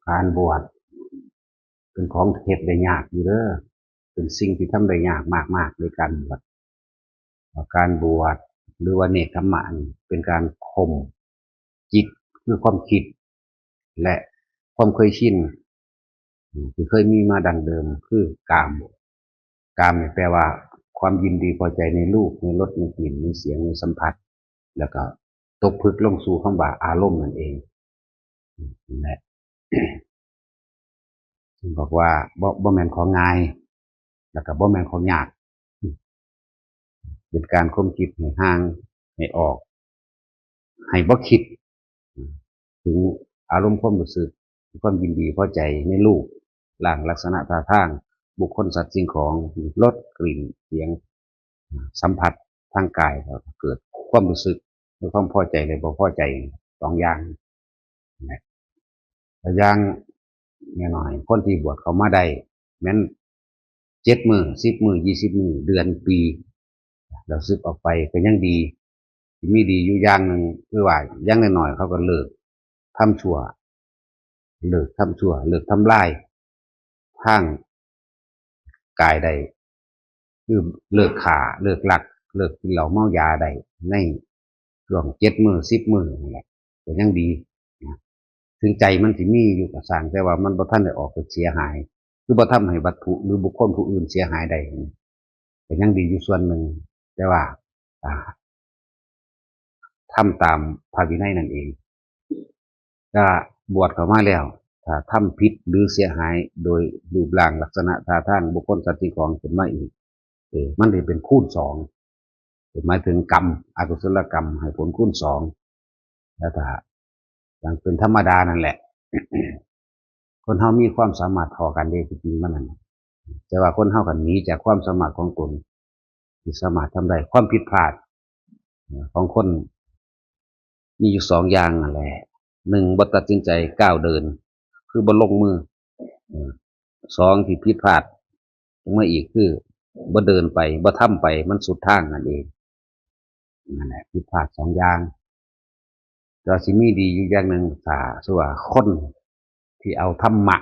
การบวชเป็นของเฮ็ดได้ยากอยู่เด้อเป็นสิ่งที่ทำได้ยากมากๆในการบวชการบวชหรือว่าเนกขมะนี่เป็นการข่มจิตคือความคิดและความเคยชินที่เคยมีมาดั้งเดิมคือกามกามเนี่ยแปลว่าความยินดีพอใจในรูปในรสในกลิ่นในเสียงในสัมผัสแล้วก็ตกผลึกลงสู่คำว่าอารมณ์นั่นเองนั่นแหละบอกว่าบ่แม่นของง่ายแล้วก็บ่แม่นของยากเป็นการข่มจิตให้ห่างให้ออกให้บ่คิดถึงอารมณ์ความรู้สึกความยินดีพอใจในรูปร่างลักษณะท่าทางบุคคลสัตว์สิ่งของรสกลิ่นเสียงสัมผัสทางกายเกิดความรู้สึกหรือความพอใจหรือบ่พอใจสองอย่างนะแต่อย่างหน่อยคนที่บวชเขามาได้แม้น7 มื้อ10 มื้อ20 มื้อเดือนปีเราซึกออกไปก็ยังดีมีดีอยู่อย่างหนึ่งคือว่าอย่างน้อยๆเขาก็เลิกทำชั่วเลิกทำชั่วเลิกทำลายทางกายได้คือเลิกฆ่าเลิกลักเลิกกินเหล้าเมายาได้ในช่วง7 มื้อ10 มื้อนั่นแหละก็ยังดีนะถึงใจมันสิมีอยู่กับสร้างแต่ว่ามันบ่ทันได้ออกไปเสียหายคือบ่ทำให้วัตถุหรือบุคคลผู้อื่นเสียหายได้ก็ยังดีอยู่ส่วนหนึ่งแต่ว่าทำตามพระวินัยนั่นเองถ้าบวชเข้ามาแล้วถ้าทำผิดหรือเสียหายโดยรูปร่างลักษณะท่าทางบุคคลสัตว์สิ่งของขึ้นมาอีกมันจะเป็นคูณสองหมายถึงกรรมอกุศลกรรมให้ผลคูณสองแล้วถ้าอย่างเป็นธรรมดานั่นแหละคนเฮามีความสามารถพอกันได้จริงๆมันนั่นแต่ว่าคนเฮากันหนีจากความสามารถของตนที่สามารถทำได้ความผิดพลาดของคนมีอยู่2 อย่างนั่นแหละ1บ่ตัดสินใจก้าวเดินคือบ่ลงมือ2ที่ผิดพลาดลงมาอีกคือบ่เดินไปบ่ทำไปมันสุดทางนั่นเองนั่นแหละผิดพลาด2 อย่างก็สิมีดีอยู่อย่างหนึ่งถ้าสว่าคนที่เอาธรรมะ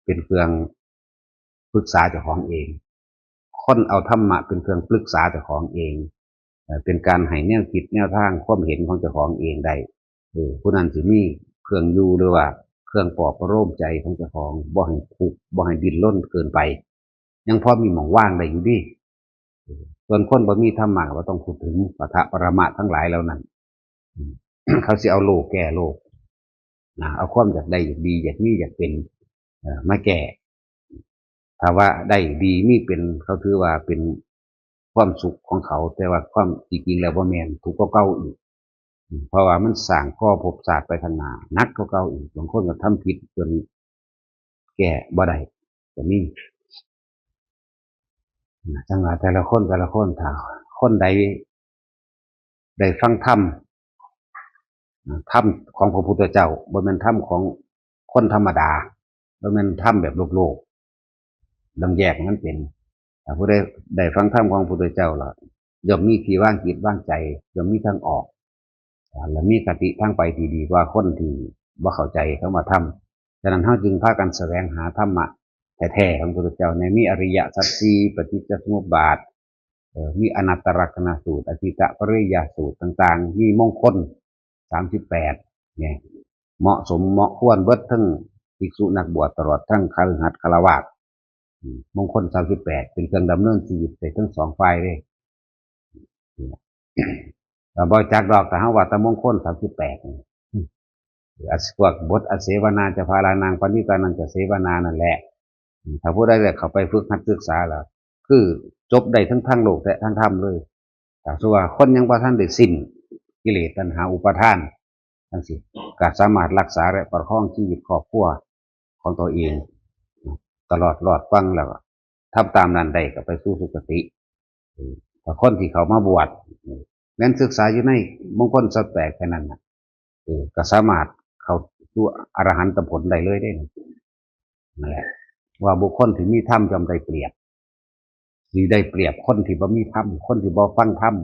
เป็นเครื่องปรึกษาเจ้าของเองคนเอาธรรมะเป็นเครื่องปรึกษาเจ้าของเองเป็นการให้แนวคิดแนวทางความเห็นของเจ้าของเองได้ผู้นั้นสิมีเครื่องอยู่หรือว่าเครื่องปลอบประโลมใจของเจ้าของบ่ให้ทุกข์บ่ให้ดิ้นรนเกินไปยังพอมีหม่องว่างได้อยู่ดิส่วนคนบ่มีธรรมะก็ต้องพูดถึงปะทะปรมะทั้งหลายแล้วนั้นเขาสิเอาโลกแก้โลกนะเอาความอยากได้อยากดีอยากมีอยากเป็นมาแก้ถ้าว่าได้ดีมีเป็นเขาถือว่าเป็นความสุขของเขาแต่ว่าความจริงๆแล้วบ่แม่นถูกก็เก่าอีกเพราะว่ามันสร้างข้อภพศาสตร์ไปข้างหน้านักก็เก่าอีกบางคนก็ทำผิดจนแก้บ่ได้ก็มีจังหวะแต่ละคนถ้าคนใดได้ฟังธรรมของพระพุทธเจ้าบ่แม่นธรรมของคนธรรมดาบ่แม่นธรรมแบบโลกต้องแยกมันเป็นถ้าผู้ใดได้ฟังธรรมของพระพุทธเจ้าแล้วย่อมมีที่ว่างจิตว่างใจย่อมมีทางออกและมีคติทางไปที่ดีกว่าคนที่บ่เข้าใจเข้ามาทำฉะนั้นเฮาจึงพากันแสวงหาธรรมะแท้ๆของพระพุทธเจ้าในมีอริยสัจสี่ปฏิจจสมุปบาทมีอนัตตลักษณสูตรอธิตปริยสูตรต่างๆมีมงคล38เนี่ยเหมาะสมเหมาะควรเบิดทั้งภิกษุนักบวชตลอดทั้งคฤหัสถ์ฆราวาสมงคล38เป็นเครื่องดำเนินชีวิตไปทั้ง2ฝ่ายเลยแต่บ่จักดอกแต่เฮาว่าแต่มงคล38พวกบทอเสวนาจะพาลานางปณิตานันจะเสวนานั่นแหละถ้าผู้ใดเข้าไปฝึกหัดศึกษาแล้วคือจบได้ทั้งโลกและทั้งธรรมเลยแต่ส่วนคนยังบ่ทันได้สิ้นกิเลสตัณหาอุปาทานทั้งสิ้นก็สามารถรักษาและประคองชีวิตครอบครัวของตัวเองตลอดรอดฟังแล้วทำตามนั้นได้ก็ไปสู่สุคติแต่คนที่เขามาบวชแม้นศึกษาอยู่ในมงคล38แค่นั้นนะก็สามารถเข้าสู่อรหันตผลได้เลยได้นั่นแหละว่าบุคคลที่มีธรรมย่อมได้เปรียบสิได้เปรียบคนที่บ่มีธรรมคนที่บ่ฟังธรรม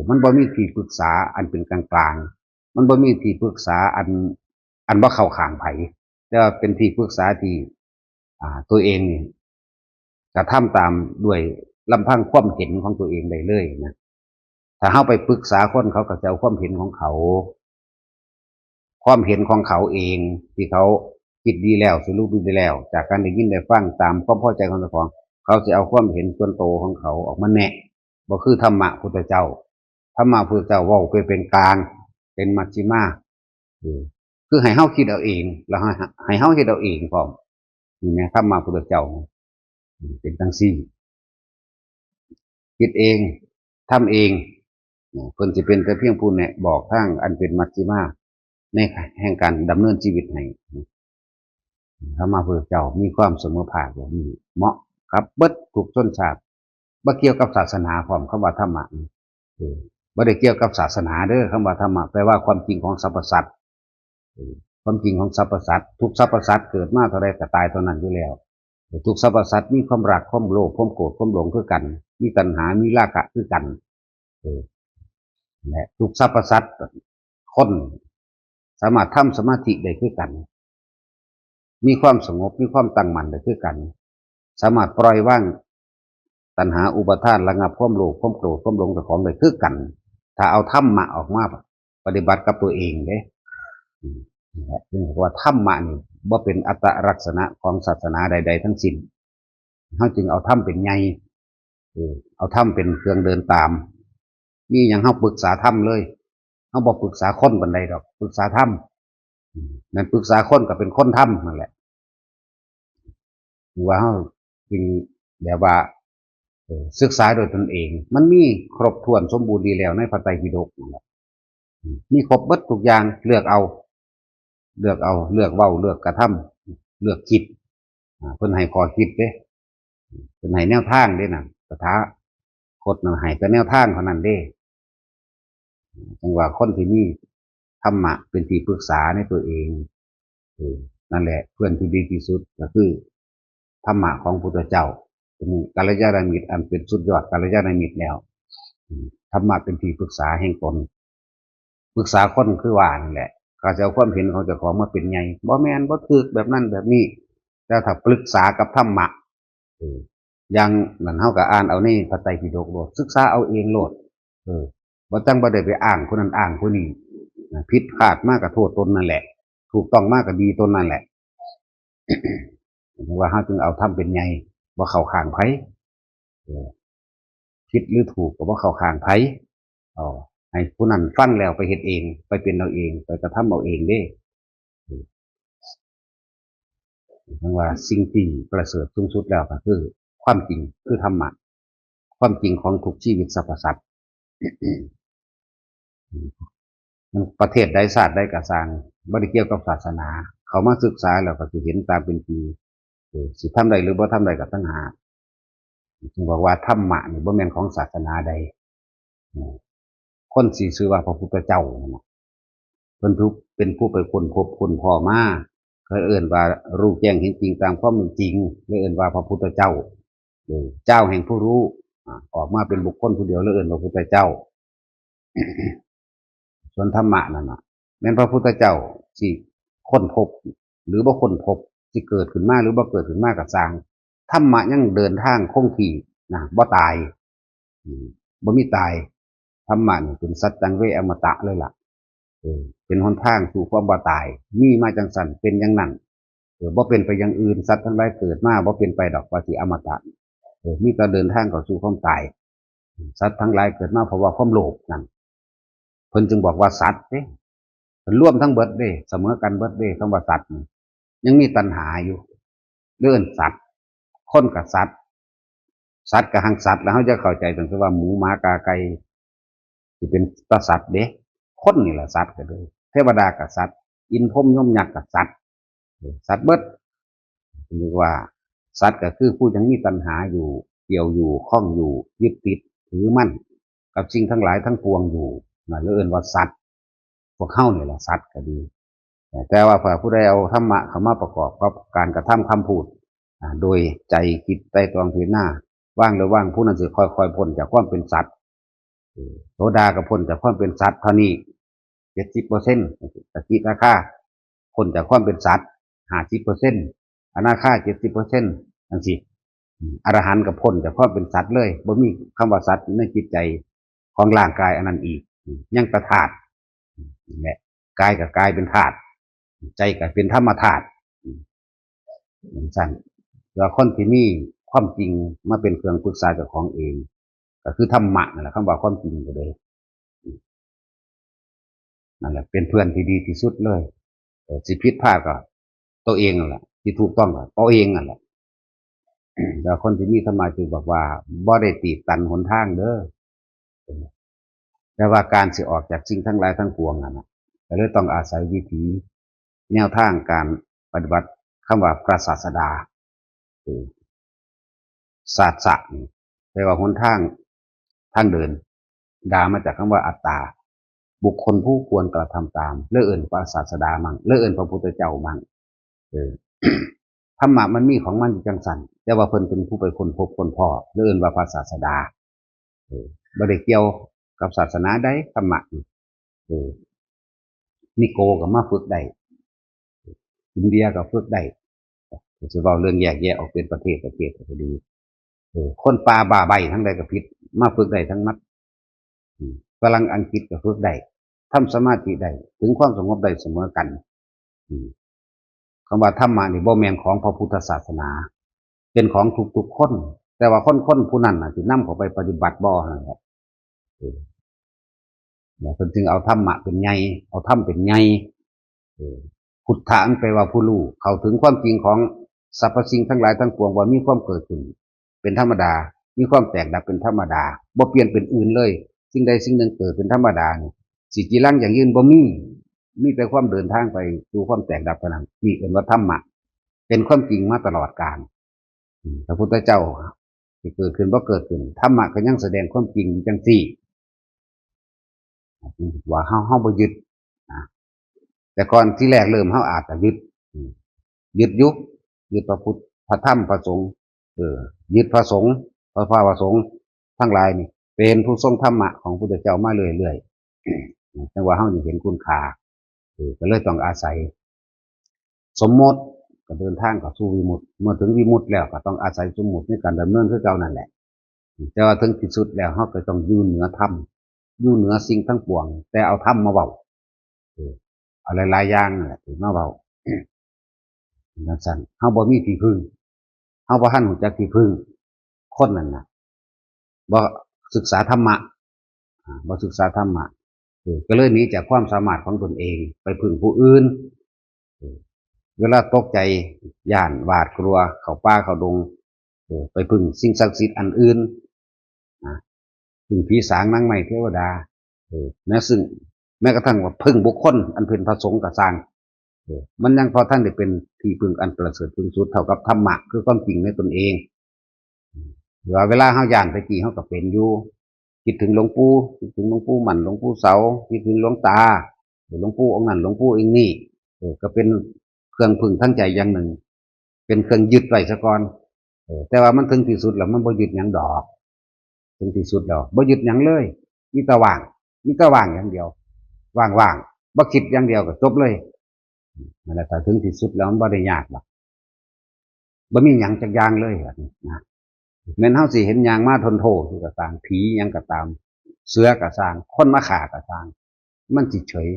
มันบ่มีที่ปรึกษาอันเป็นกลางๆมันบ่มีที่ปรึกษาอันบ่เข้าข้างไผ แต่ว่าเป็นที่ปรึกษาที่ตัวเองนี่กระทำตามด้วยลำพังความเห็นของตัวเองได้เลยนะถ้าเฮาไปปรึกษาคนเขาก็จะเอาความเห็นของเขา ความเห็นของเขาเองที่เขาคิดดีแล้วสรุปดีแล้วจากการได้ยินได้ฟังตามความพอใจของเจ้าของเขาจะเอาความเห็นส่วนโตวของเขาออกมาแนะบ่คือธรรมะพุทธเจ้าธรรมะพุทธเจ้าเว้าเป็นกลางเป็นมัชฌิมาคือให้เฮาคิดเอาเองแล้วให้เฮาเฮ็ดเอาเองพร้อมนี่แม่ธรรมะพุทธเจ้าเป็นจังซี่คิดเองทำเองเพิ่นสิเป็นแต่เพียงผู้แนะบอกทางอันเป็นมัชฌิมาในแห่งการดำเนินชีวิตให้ธรรมะพุทธเจ้ามีความเสมอภาคแบบนี้เหมาะกับเบิดทุกชนชาติบ่เกี่ยวกับศาสนาพร้อมคำว่าธรรมะบ่ได้เกี่ยวกับศาสนาเด้อคำว่าธรรมะแปลว่าความจริงของสรรพสัตว์ความจริงของสรรพสัตว์ทุกสรรพสัตว์เกิดมาเท่าใดก็ตายเท่านั้นอยู่แล้วทุกสรรพสัตว์มีความรักความโลภความโกรธความหลงคือกันมีตัณหามีราคะคือกันและทุกสรรพสัตว์คนสามารถทำสมาธิได้คือกันมีความสงบมีความตั้งมั่นได้คือกันสามารถปล่อยวางตัณหาอุปาทานระงับความโลภความโกรธความหลงของได้คือกันถ้าเอาธรรมะออกมาปฏิบัติกับตัวเองเด้นี่ว่าธรรมะนี่บ่เป็นอัตลักษณะของศาสนาใดๆทั้งสิ้นเขาจึงเอาธรรมเป็นใหญ่เอาธรรมเป็นเครื่องเดินตามนี่ยังเขาปรึกษาธรรมเลยเขาบอกปรึกษาคนบันไดดอกปรึกษาธรรมนั่นปรึกษาคนก็เป็นคนธรรมนั่นแหละว่าเขาจึงแบบว่าศึกษาโดยตนเองมันมีครบถ้วนสมบูรณ์ดีแล้วในพระไตรปิฎกนั่นแหละมีครบเบิดทุกอย่างเลือกเอาเลือกเว้าเลือกกระทำเลือกคิดเพิ่นให้ขอคิดเด้เพิ่นให้แนวทางเด้น่ะสถาคตน่ะให้แต่แนวทางเท่านั้นเด้จังว่าคนที่มีธรรมะเป็นที่ปรึกษาในตัวเองนั่นแหละเพื่อนที่ดีที่สุดก็คือธรรมะของพุทธเจ้าเป็นกัลยาณมิตรอันเป็นสุดยอดกัลยาณมิตรแล้วธรรมะเป็นที่ปรึกษาแห่งตนปรึกษาคนคือว่านั่นแหละเขาจะเอาความเห็นของเจ้าของมาเป็นไงบ่แม่นบ่ถูกแบบนั้นแบบนี้แต่ถ้าปรึกษากับธรรมะอย่างนั่นเฮาก็อ่านเอานี่พระไตรปิฎกโลดศึกษาเอาเองโลดบ่จังบ่ได้ไปอ้างคนนั้นอ้างคนนี้ผิดพลาดมากก็โทษตนนั่นแหละถูกต้องมากก็ดีตนนั่นแหละว่าเฮาจึงเอาทำเป็นไงบ่เข้าข้างไผผิดหรือถูกก็บ่เข้าข้างไผให้ผู้นั้นฟังแล้วไปเฮ็ดเองไปเป็นเอาเองไปกระทำเอาเองเด้ว่าสิ่งที่ประเสริฐสูงสุดแล้วก็คือความจริงคือธรรมะความจริงของทุกชีวิตสรรพสัตว์ประเทศใดชาติใดก็สร้างบ่ได้เกี่ยวกับศาสนาเขามาศึกษาแล้วก็สิเห็นตามเป็นจริงสิทำได้หรือบ่ทำได้ก็ตั้งหากจึงบอกว่าธรรมะนี่บ่แม่นของศาสนาใดคนสิชื่อว่าพระพุทธเจ้าเพิ่นเป็นผู้ไปค้นพบค้นพอมาเขาเอิ้นว่ารู้แจ้งเห็นจริงตามความเป็นจริงเลยเอิ้นว่าพระพุทธเจ้าเจ้าแห่งผู้รู้ออกมาเป็นบุคคลผู้เดียวเลยเอิ้นว่าพระพุทธเจ้าส่วนธรรมะนั่นน่ะแม้นพระพุทธเจ้าสิค้นพบหรือบ่ค้นพบสิเกิดขึ้นมาหรือบ่เกิดขึ้นมาก็สร้างธรรมะยังเดินทางคงที่นะบ่ตายบ่มีตายธรรมะนี่เป็นสัจจังเวอมตะเลยล่ะเป็นหนทางสู่ความบ่ตายมีมาจังสั่นเป็นอย่างนั้นบ่เป็นไปอย่างอื่นสัตว์ทั้งหลายเกิดมาบ่เป็นไปดอกว่าสิอมตะมีแต่เดินทางเข้าสู่ความตายสัตว์ทั้งหลายเกิดมาเพราะว่าความโลภนั่นเพิ่นจึงบอกว่าสัตว์เด้มันร่วมทั้งเบิดเด้เสมอกันเบิดเด้คำว่าสัตว์ยังมีตัณหาอยู่เรื่องสัตว์คนกับสัตว์สัตว์กับหังสัตว์แล้วเขาจะเข้าใจตรงที่ว่าหมูหมากาไก่ที่เป็นตัวสัตว์เด้คนนี่แหละสัตว์กันเลยเทวดากับสัตว์อินพรหมยมยักษ์กับสัตว์สัตว์เบิดเรียกว่าสัตว์ก็คือผู้ยังมีตัณหาอยู่เกี่ยวอยู่คล้องอยู่ยึดติดถือมั่นกับสิ่งทั้งหลายทั้งปวงอยู่นั่นเรียกว่าสัตว์พวกเข้าเนี่ยแหละสัตว์ก็ดีแต่ว่าพอผู้ใดเอาธรรมะเข้ามาประกอบกับการกระทำคำพูดโดยใจคิดไตร่ตรองพิจารณาว่างหรือว่างผู้นั้นจะค่อยๆพ้นจากความเป็นสัตว์โสดากับพ้นจากความเป็นสัตว์เท่านี้70%ตะกี้ราคาพ้นจากความเป็นสัตว์ 50%อนาคา70%จังซี่อรหันต์ก็พ้นจากความเป็นสัตว์เลยบ่มีคำว่าสัตว์ในจิตใจของร่างกายอันนั้นอีกยังแต่ธาตุนี่แหละกายก็กลายเป็นธาตุใจก็เป็นธรรมธาตุอย่างนั้นแล้วคนที่มีความจริงมาเป็นเครื่องปรึกษาเจ้าของเองก็คือธรรมะนั่นแหละคำว่าความจริงก็เลยนั่นแหละเป็นเพื่อนที่ดีที่สุดเลยสิผิดพลาดก็ตัวเองนั่นแหละที่ถูกต้องก็ตัวเองนั่นแหละแล้วคนที่มีธรรมะจึงบอกว่าบ่ได้ตีบตันหนทางเด้อแต่ว่าการสิออกจากสิ่งทั้งหลายทั้งปวงนั่นนะก็เลยต้องอาศัยวิถีแนวทางการปฏิบัติคำว่าพระศาสดาศาสตร์แปลว่าหนทางเดินดามาจากคำว่าอัตตาบุคคลผู้ควรกระทำตามเลื่อเอินพระศาสดามั่งเลื่อเอินพระพุทธเจ้ามั่งธรรมะมันมีของมันจังสันแต่ว่าเพิ่นเป็นผู้ไปคนพบคนพ่อเลื่อเอินว่าพระศาสดาบ่ได้เกี่ยวกับศาสนาใดธรรมะนิโกก็มาฝึกได้อินเดียก็ฝึกได้จะเว้าเรื่องแยกแยะออกเป็นประเทศก็ดีคนป่าบ่าใบทั้งใดก็ผิดมาฝึกได้ทั้งมัดฝรั่งอังกฤษก็ฝึกได้ทำสมาธิได้ถึงความสงบได้เสมอกันคำว่าธรรมะนี่บ่แม่นของพระพุทธศาสนาเป็นของทุกๆคนแต่ว่าคนผู้นั้นน่ะสินำเขาไปปฏิบัติบ่นั่นแหละเนี่ยเพิ่นจึงเอาธรรมะเป็นใหญ่เอาธรรมเป็นใหญ่พุทธะแปลว่าผู้รู้เข้าถึงความจริงของสรรพสิ่งทั้งหลายทั้งปวงว่ามีความเกิดขึ้นเป็นธรรมดามีความแตกดับเป็นธรรมดาบ่เปลี่ยนเป็นอื่นเลยสิ่งใดสิ่งหนึ่งเกิดเป็นธรรมดานี่สิจีรังอย่างยืนบ่มีแต่ความเดินทางไปสู่ความแตกดับเท่านั้นนี่เป็นว่าธรรมะเป็นความจริงมาตลอดกาลพระพุทธเจ้าที่เกิดขึ้นบ่เกิดขึ้นธรรมะก็ยังแสดงความจริงจังซี่ว่าเฮาบ่ยึดแต่ก่อนที่แรกเริ่มเฮาอาจจะยึดยึดพระพุทธพระธรรมพระสงฆ์ยึดพระสงฆ์พระสงฆ์ทั้งหลายนี่เป็นผู้ทรงธรรมะของพระพุทธเจ้ามาเรื่อยๆจังว่าเฮาเห็นคุณค่าก็เลยต้องอาศัยสมมติก็เดินทางกับสู่วิมุตติเมื่อถึงวิมุตติแล้วก็ต้องอาศัยสมมติในการดำเนินคือเก่านั่นแหละแต่ว่าถึงที่สุดแล้วเฮาก็ต้องอยู่เหนือธรรมอยู่เหนือสิ่งทั้งปวงแต่เอาธรรมมาเว้าเอาหลายๆอย่างนั่นแหละมาเว้านั่นสั่นเฮาบ่มีที่พึ่งเฮาบ่ทันรู้จักที่พึ่งคนนั่นน่ะบ่ศึกษาธรรมะบ่ศึกษาธรรมะก็เลยหนีจากความสามารถของตนเองไปพึ่งผู้อื่นเวลาตกใจย่านหวาดกลัวเข้าป่าเข้าดงไปพึ่งสิ่งศักดิ์สิทธิ์อันอื่นพึ่งผีสางนางไม้เทวดาแม้กระทั่งว่าพึ่งบุคคลอันเป็นพระสงฆ์ก็สร้างมันยังพอท่านได้เป็นที่พึ่งอันประเสริฐพึ่งสุดเท่ากับธรรมะคือความจริงในตนเองเวลาเฮาย่านไปกี่เฮาก็เป็นอยู่คิดถึงหลวงปู่คิดถึงหลวงปู่หมั่นหลวงปู่เสาคิดถึงหลวงตาหลวงปู่องค์นั้นหลวงปู่องค์นี้ก็เป็นเครื่องพึ่งทั้งใจอย่างหนึ่งเป็นเครื่องยึดไว้ซะก่อนแต่ว่ามันถึงที่สุดแล้วมันบ่ยึดหยังดอกถึงที่สุดแล้วบ่ยึดหยังเลยมีแต่ว่างอย่างเดียวว่างบ่คิดอย่างเดียวก็จบเลยนั่นแหละแต่ถึงที่สุดแล้วมันบ่ได้ยากหรอกบ่มีหยังจักอย่างเลยนะแม้นเฮาสิเห็นหยังมาทนโทคือก็ตามผีหยังก็ตามเสือก็สร้างคนมาฆ่าก็สร้างมันสิเฉย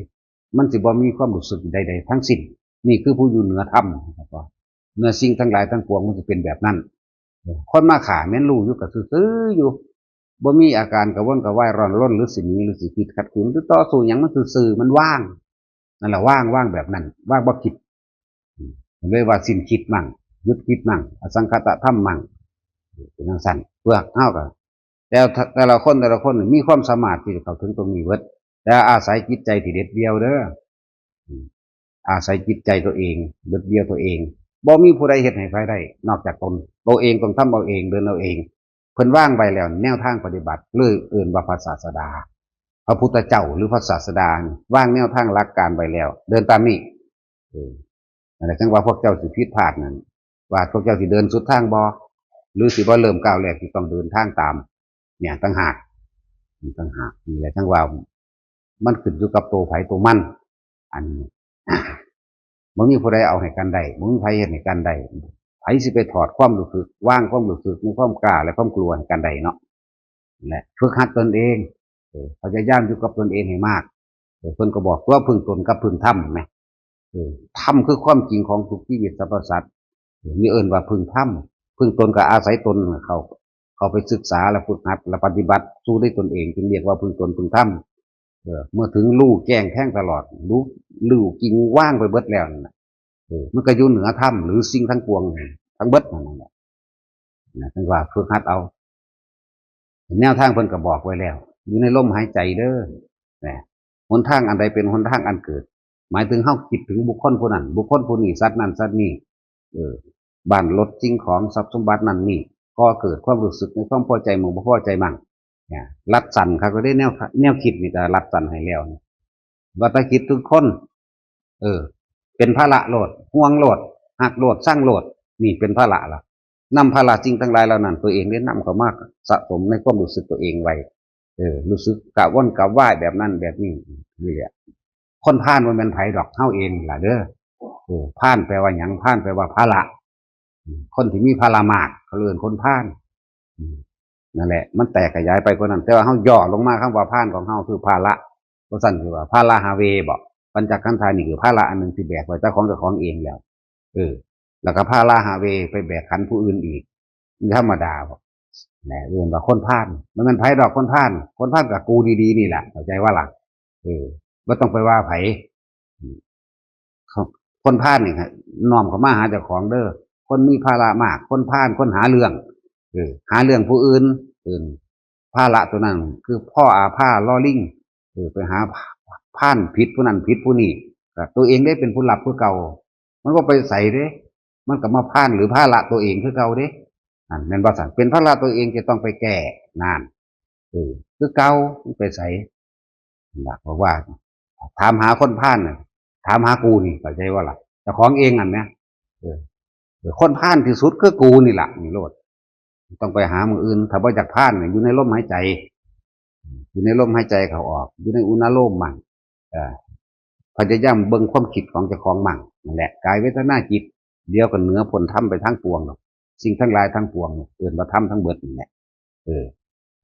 มันสิบ่มีความรู้สึกใดๆทั้งสิ้นนี่คือผู้อยู่เหนือธรรมนะครับเมื่อสิ่งทั้งหลายทั้งปวงมันจะเป็นแบบนั้นคนมาฆ่าแม้นรู้อยู่ก็ซื่อๆอยู่บ่มีอาการกระวนกระวายร้อนรนหรือสิหนีหรือสิคิดขัดขืนหรือต่อสู้หยังมันซื่อๆมันว่างนั่นแหละว่างแบบนั้นว่างบ่คิดเลยว่าสิ้นคิดมั่งหยุดคิดมั่งอสังขตธรรมมั่งเป็นจังซั่นเพื่อเฮาก็แต่ละคนมีความสามารถที่จะเข้าถึงตรงนี้เบิดแต่อาศัยจิตใจที่เด็ดเดี่ยวเด้ออาศัยจิตใจตัวเองเด็ดเดี่ยวตัวเองบ่มีผู้ใดเฮ็ดให้ใครได้นอกจากตนตัวเองต้องทำเอาเองเดินเอาเองเพิ่นว่างไปแล้วแนวทางปฏิบัติเลยเอิ้นว่าพระศาสดาพระพุทธเจ้าหรือพระศาสดาว่างแนวทางหลักการไว้แล้วเดินตามนี้นั่นแหละจังว่าพวกเจ้าสิผิดพลาดนั่นว่าพวกเจ้าสิเดินสุดทางบ่หรือสิบ่เริ่มก้าวแรกที่ต้องเดินทางตามเนี่ยต่างหากนี่แหละจังว่ามันขึ้นอยู่กับตัวไผตัวมันอันนี้ บ่มีผู้ใดเอาให้กันได้บ่มีไผเฮ็ดให้กันได้ไผสิไปถอดความรู้สึกวางความรู้สึกในความกล้าและความกลัวให้กันได้เนาะนั่นแหละฝึกหัดตนเองพยายามอยู่กับตนเองให้มากเพิ่นก็บอกว่าพึ่งตนกับพึ่งธรรมแหมธรรมคือความจริงของทุกชีวิตสรรพสัตว์มีเอิ้นว่าพึ่งธรรมพึ่งตนก็อาศัยตนเข้าไปศึกษาและฝึกหัดและปฏิบัติสู้ด้วยตนเองจึงเรียกว่าพึ่งตนพึ่งธรรมเมื่อถึงลู่แจ้งแท่งตลอดรู้ลู่จริงว่างไปเบิดแล้วนั่นน่ะมันก็อยู่เหนือธรรมหรือสิ่งทั้งปวงทั้งเบิดนั่นแหละนะถึงว่าฝึกหัดเอาแนวทางเพิ่นก็บอกไว้แล้วอยู่ในลมหายใจเด้อนะหนทางอันใดเป็นหนทางอันเกิดหมายถึงเฮาคิดถึงบุคคลผู้นั้นบุคคลผู้นี้สัตว์นั้นสัตว์นี้บ้านรถสิ่งของทรัพย์สมบัตินั้นนี่ก็เกิดความรู้สึกในความพอใจมั่งบ่พอใจมั่งเนี่ยรัดสั่นครับก็ได้แนวคิดนี่ก็รัดสั่นให้แล้วว่าแตคิดทุกคนเป็นภาระโลดห่วงโลดหักโลดสร้างโลดนี่เป็นภาระล่ะนำภาระจริงทั้งหลายเหล่านั้นตัวเองได้นำเข้ามาสะสมในความรู้สึกตัวเองไว้รู้สึกกะว่นกะว่ายแบบนั้นแบบนี้นี่แหละคนพาลมันเป็นไผดอกเฮาเองล่ะเด้อพาลแปลว่าหยังพาลแปลว่าภาระคนที่มีภาระมากเขาเรียกคนพาลนั่นแหละมันแตกขยายไปกว่านั้นแต่ว่าเฮาย่อลงมาคำว่าพาลของเฮาคือภาระเพราะสั่นคือว่าภาระหาเวบอกปัญจขันธานี่คือภาระอันหนึ่งที่แบกไว้เจ้าของเองแล้วแล้วก็ภาระหาเวไปแบกขันผู้อื่นอีกนี่ธรรมดาบอกแหละเรื่องว่าคนพาลมันไผดอกคนพาลกับกูดีๆนี่แหละเข้าใจว่าล่ะไม่ต้องไปว่าไผคนพาลนี่ครับน้อมเข้ามาหาเจ้าของเด้อคนมีภาระมากคนพาลคนหาเรื่องหาเรื่องผู้อื่นภาระตัวนั้นคือพ่ออาผ้าล่อลิงไปหาพาลผิดผู้นั้นผิดผู้นี้ตัวเองได้เป็นผู้หลับผู้เก่ามันก็ไปใส่เด้มันก็มาพาลหรือภาระตัวเองคือเก่าเด้นั่นภาษาเป็นภาระตัวเองจะต้องไปแก้นานคือเก่าไปใส่หลักบอกว่าถามหาคนพาลน่ะถามหากูนี่เข้าใจว่าล่ะเจ้าของเองอันเนี้ยคนพาลที่สุดคือกูนี่แหละนี่โลดต้องไปหามืออื่นถ้าว่าจากพาลเนี่ยอยู่ในลมหายใจอยู่ในลมหายใจเขาออกอยู่ในอุณโลมมั่งพยายามเบิ่งความคิดของเจ้าของมั่งนั่นแหละกายเวทนาจิตเดียวกันเหนือผลธรรมไปทั้งปวงหรอกสิ่งทั้งหลายทั้งปวงเกิดมาธรรมทั้งเบิดนี่แหละ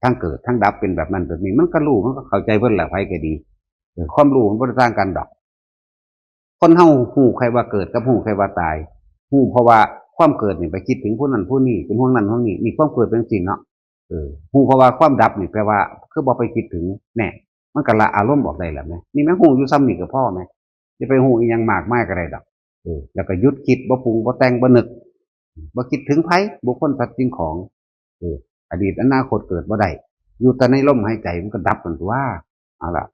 ทั้งเกิดทั้งดับเป็นแบบนั้นแบบนี้มันก็รู้มันก็เข้าใจเพิ่นแหละไผก็ดีความรู้มันบ่ได้ต่างกันดอกคนเฮาฮู้ใครว่าเกิดกับฮู้ใครว่าตายฮู้เพราะว่าความเกิดนี่ไปคิดถึงผู้นั้นผู้นี้เป็นห่วงนั้นห่วงนี้นี่ความเกิดเป็นสิ่งเนาะฮู้เพราะว่าความดับนี่แปลว่าคือบ่ไปคิดถึงแน่มันก็ละอารมณ์ออกได้แล้วแม่นี่แม่ฮู้อยู่ซ้ำนี่ก็พอแม่จะไปฮู้อีหยังมากมายก็ได้ดอกแล้วก็หยุดคิดบ่ปรุงบ่แต่งบ่นึกบ่คิดถึงไผบุคคลสัตว์สิ่งของอดีตอนาคตเกิดบ่ได้อยู่แต่ในลมหายใจมันก็ดับกันตัวเอาล่ะ